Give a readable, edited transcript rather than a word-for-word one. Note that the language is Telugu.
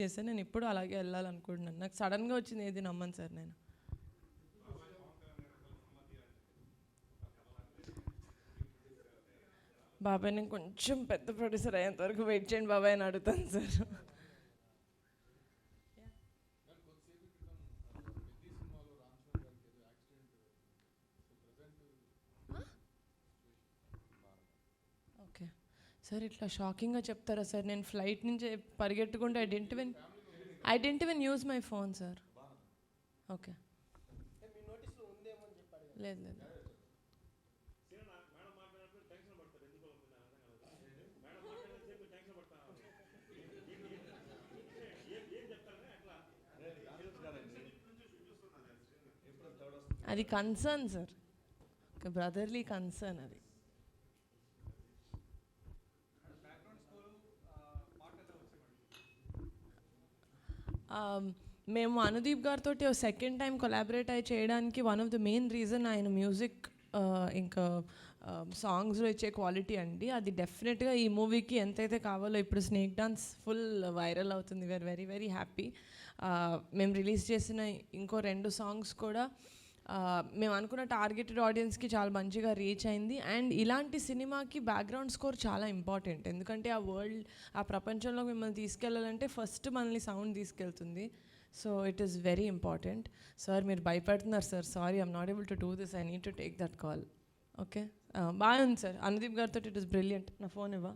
చేశాను. నేను ఇప్పుడు అలాగే వెళ్ళాలనుకుంటున్నాను. నాకు సడన్గా వచ్చింది ఏది నమ్మను సార్ నేను. బాబాయ్ నేను కొంచెం పెద్ద ప్రొడ్యూసర్ అయ్యేంత వరకు వెయిట్ చేయండి బాబాయ్ అని అడుగుతాను సార్. ఓకే సార్, ఇట్లా షాకింగ్గా చెప్తారా సార్? నేను ఫ్లైట్ నుంచి పరిగెట్టుకుంటే I didn't even use my phone sir. Okay లేదు లేదు. అది కన్సర్న్ సార్, ఒక బ్రదర్లీ కన్సర్న్ అది. మేము అనుదీప్ గారితో సెకండ్ టైం కొలాబరేట్ అయ్యి చేయడానికి one of the main reason ఆయన మ్యూజిక్ ఇంకా సాంగ్స్లో ఇచ్చే క్వాలిటీ అండి. అది డెఫినెట్గా ఈ మూవీకి ఎంతైతే కావాలో, ఇప్పుడు స్నేక్ డాన్స్ ఫుల్ వైరల్ అవుతుంది. We are very very happy. మేము రిలీజ్ చేసిన ఇంకో 2 సాంగ్స్ కూడా మేము అనుకున్న టార్గెటెడ్ ఆడియన్స్కి చాలా మంచిగా రీచ్ అయింది. అండ్ ఇలాంటి సినిమాకి బ్యాక్గ్రౌండ్ స్కోర్ చాలా ఇంపార్టెంట్. ఎందుకంటే ఆ ప్రపంచంలో మిమ్మల్ని తీసుకెళ్ళాలంటే ఫస్ట్ మనల్ని సౌండ్ తీసుకెళ్తుంది. So it is very important. Sir మీరు భయపడుతున్నారు sir. Sorry, I'm not able to do this. I need to take that call. Okay, బాగుంది సార్. అనుదీప్ గారితో ఇట్ ఈస్ బ్రిలియంట్. నా ఫోన్ ఇవ్వ.